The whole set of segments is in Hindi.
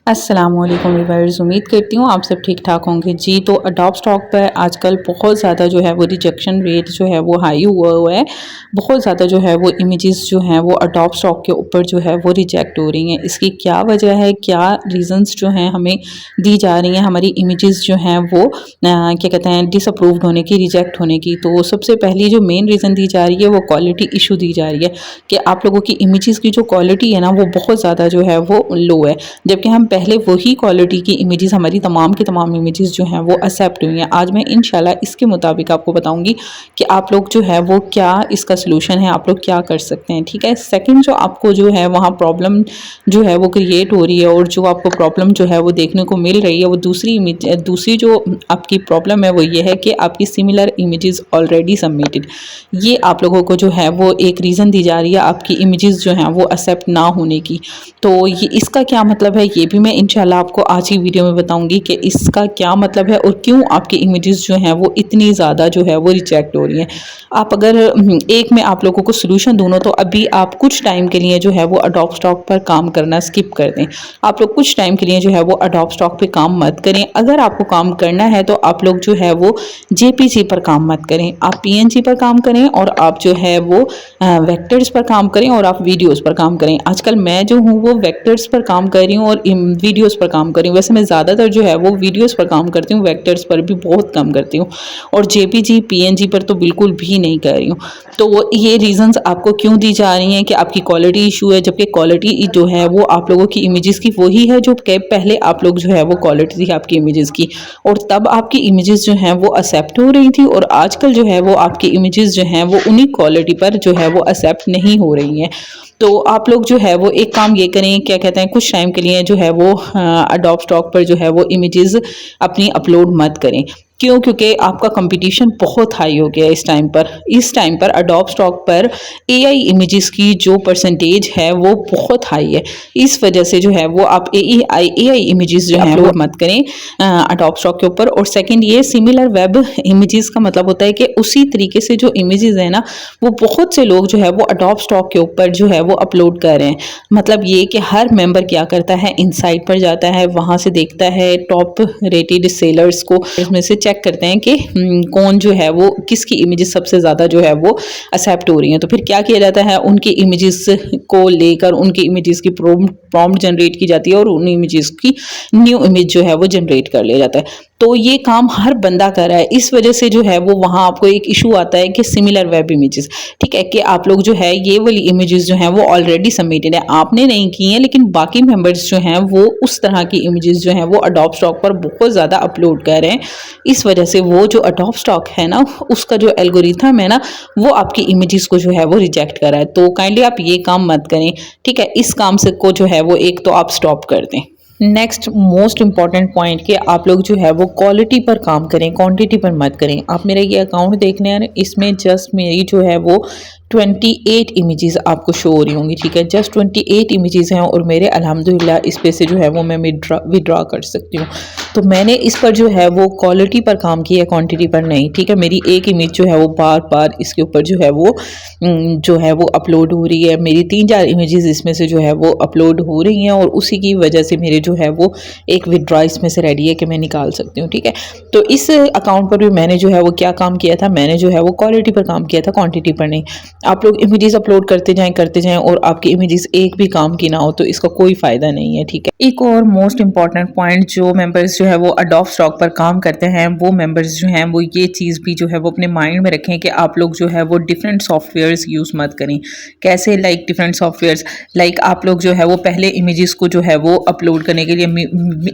अस्सलामुअलैकुम व्यूअर्स, उम्मीद करती हूँ आप सब ठीक ठाक होंगे जी। तो अडोब स्टॉक पर आजकल बहुत ज़्यादा जो है वो रिजेक्शन रेट जो है वो हाई हुआ है। बहुत ज़्यादा जो है वो इमेजेस जो हैं वो अडोब स्टॉक के ऊपर जो है वो रिजेक्ट हो रही हैं। इसकी क्या वजह है, क्या रीज़न्स जो हैं हमें दी जा रही हैं हमारी इमेजेस जो हैं वो क्या कहते हैं डिसअप्रूव्ड होने की, रिजेक्ट होने की। तो सबसे पहली जो मेन रीज़न दी जा रही है वो क्वालिटी इशू दी जा रही है कि आप लोगों की इमेजेस की जो क्वालिटी है ना वो बहुत ज़्यादा जो है वो लो है, जबकि हम पहले वही क्वालिटी की इमेजेस, हमारी तमाम की तमाम इमेजेस जो हैं वो एक्सेप्ट हुई हैं। आज मैं इंशाल्लाह इसके मुताबिक आपको बताऊंगी कि आप लोग जो है वो क्या इसका सलूशन है, आप लोग क्या कर सकते हैं। ठीक है। सेकंड, जो आपको जो है वहाँ प्रॉब्लम जो है वो क्रिएट हो रही है और जो आपको प्रॉब्लम जो है वो देखने को मिल रही है, वो दूसरी जो आपकी प्रॉब्लम है वो ये है कि आपकी सिमिलर इमेजेस ऑलरेडी सबमिटेड। ये आप लोगों को जो है वो एक रीज़न दी जा रही है आपकी इमेजेस जो हैं वो एक्सेप्ट ना होने की। तो ये इसका क्या मतलब है, ये भी मैं इंशाल्लाह आपको आज की वीडियो में बताऊंगी कि इसका क्या मतलब है और क्यों आपकी इमेजेस जो हैं वो इतनी ज़्यादा जो है वो रिजेक्ट हो रही हैं। आप अगर एक में आप लोगों को सोल्यूशन दूँ तो अभी आप कुछ टाइम के लिए जो है वो अडोब स्टॉक पर काम करना स्किप कर दें। आप लोग कुछ टाइम के लिए जो है वो अडोब स्टॉक पे काम मत करें। अगर आपको काम करना है तो आप लोग जो है वो जेपीजी पर काम मत करें, आप पीएनजी पर काम करें और आप जो है वो वेक्टर्स पर काम करें और आप वीडियोस पर काम करें। आजकल मैं जो हूँ वो वेक्टर्स पर काम कर रही हूँ और वीडियोस पर काम कर रही हूँ। वैसे मैं ज़्यादातर जो है वो वीडियोस पर काम करती हूँ, वेक्टर्स पर भी बहुत कम करती हूँ और जेपीजी पीएनजी पर तो बिल्कुल भी नहीं कर रही हूँ। तो ये रीजंस आपको क्यों दी जा रही हैं कि आपकी क्वालिटी इशू है, जबकि क्वालिटी जो है वो आप लोगों की इमेजेस की वही है जो पहले आप लोग जो है वो क्वालिटी थी आपकी इमेजेस की, और तब आपकी इमेजेस जो हैं वो एक्सेप्ट हो रही थी, और आजकल जो है वो आपकी इमेजेस जो हैं वो उन्हीं क्वालिटी पर जो है वो एक्सेप्ट नहीं हो रही हैं। तो आप लोग जो है वो एक काम ये करें, क्या कहते हैं, कुछ टाइम के लिए जो है वो अडोब स्टॉक पर जो है वो इमेजेस अपनी अपलोड मत करें। क्यों? क्योंकि आपका कंपटीशन बहुत हाई हो गया है इस टाइम पर अडोब स्टॉक पर एआई इमेजेस की जो परसेंटेज है वो बहुत हाई है। इस वजह से जो है वो आप एआई इमेजेस जो है अपलोड मत करें अडोब स्टॉक के ऊपर। और सेकंड, ये सिमिलर वेब इमेजेस का मतलब होता है कि उसी तरीके से जो इमेजेस है ना वो बहुत से लोग जो है वो अडोब स्टॉक के ऊपर जो है वो अपलोड कर रहे हैं। मतलब ये कि हर मेंबर क्या करता है, इनसाइट पर जाता है, वहां से देखता है टॉप रेटेड सेलर्स को, इसमें से चेक करते हैं कि कौन जो है वो किसकी इमेजेस सबसे ज़्यादा जो है वो एक्सेप्ट हो रही हैं। तो फिर क्या किया जाता है, उनकी इमेजेस को लेकर उनकी इमेजेस की प्रॉम्प्ट जनरेट की जाती है और उन इमेजेस की न्यू इमेज जो है वो जनरेट कर लिया जाता है। तो ये काम हर बंदा कर रहा है। इस वजह से जो है वो वहाँ आपको एक इशू आता है कि सिमिलर वेब इमेजेस, ठीक है, कि आप लोग जो है ये वाली इमेजेस जो हैं वो ऑलरेडी सबमिटेड है, आपने नहीं की हैं, लेकिन बाकी मेंबर्स जो हैं वो उस तरह की इमेजेस जो हैं वो अडोब स्टॉक पर बहुत ज़्यादा अपलोड कर रहे हैं। इस वजह से वो जो अडोब स्टॉक है ना उसका जो एल्गोरिथम है ना वो आपकी इमेजेस को जो है वो रिजेक्ट कर रहा है। तो काइंडली आप ये काम मत करें, ठीक है। इस काम से को जो है वो एक तो आप स्टॉप कर दें। नेक्स्ट मोस्ट इंपॉर्टेंट पॉइंट कि आप लोग जो है वो क्वालिटी पर काम करें, क्वांटिटी पर मत करें। आप मेरा ये अकाउंट देख रहे हैं, इसमें जस्ट मेरी जो है वो 28 इमेजेस आपको शो हो रही होंगी, ठीक है। जस्ट 28 इमेजेस हैं और मेरे अल्हम्दुलिल्लाह इस पे से जो है वो मैं विड्रॉ कर सकती हूँ। तो मैंने इस पर जो है वो क्वालिटी पर काम किया है, क्वांटिटी पर नहीं, ठीक है। मेरी एक इमेज जो है वो बार बार इसके ऊपर जो है वो अपलोड हो रही है। मेरी 3-4 इमेजेस इसमें से जो है वो अपलोड हो रही हैं और उसी की वजह से मेरे जो है वो एक विड्रॉ इसमें से रेडी है कि मैं निकाल सकती हूँ, ठीक है। तो इस अकाउंट पर भी मैंने जो है वो क्या काम किया था, मैंने जो है वो क्वालिटी पर काम किया था, क्वांटिटी पर नहीं। आप लोग इमेजेस अपलोड करते जाएं और आपकी इमेजेस एक भी काम की ना हो तो इसका कोई फ़ायदा नहीं है, ठीक है। एक और मोस्ट इंपॉर्टेंट पॉइंट, जो मेंबर्स जो है वो अडोब स्टॉक पर काम करते हैं वो मेंबर्स जो हैं वो ये चीज़ भी जो है वो अपने माइंड में रखें कि आप लोग जो है वो डिफरेंट सॉफ्टवेयर्स यूज़ मत करें। कैसे? लाइक डिफरेंट सॉफ्टवेयर्स, लाइक आप लोग जो है वो पहले इमेजेस को जो है वो अपलोड करने के लिए,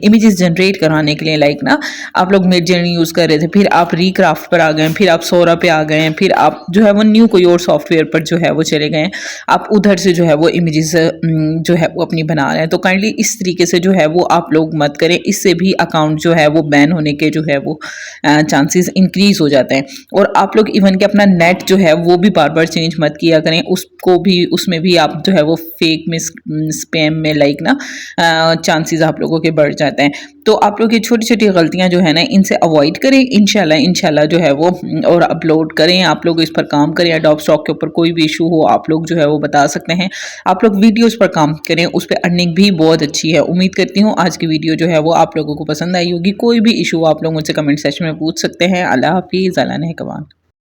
इमेजेस जनरेट कराने के लिए लाइक ना आप लोग मिडजर्नी यूज़ कर रहे थे, फिर आप रिक्राफ्ट पर आ गए, फिर आप सोरा पे आ गए, फिर आप जो है वो न्यू कोई और सॉफ्टवेयर पर जो है वो चले गए, आप उधर से जो है वो इमेजेस जो है वो अपनी बना रहे हैं। तो काइंडली इस तरीके से जो है वो आप लोग मत करें, इससे भी अकाउंट जो है वो बैन होने के जो है वो चांसेस इंक्रीज हो जाते हैं। और आप लोग इवन के अपना नेट जो है वो भी बार बार चेंज मत किया करें, उसको भी, उसमें भी आप जो है वो फेक में स्पैम में लाइक ना चांसेस आप लोगों के बढ़ जाते हैं। तो आप लोग ये छोटी-छोटी गलतियाँ जो है ना इनसे अवॉइड करें, इंशाल्लाह जो है वो और अपलोड करें, आप लोग इस पर काम करें। एडोब स्टॉक के ऊपर कोई भी इशू हो आप लोग जो है वो बता सकते हैं। आप लोग वीडियोज़ पर काम करें, उस पे अर्निंग भी बहुत अच्छी है। उम्मीद करती हूँ आज की वीडियो जो है वो आप लोगों को पसंद आई होगी। कोई भी इशू आप लोग मुझसे कमेंट सेक्शन में पूछ सकते हैं। अल्लाह हाफ़िज़, अल्लाह ने कवान।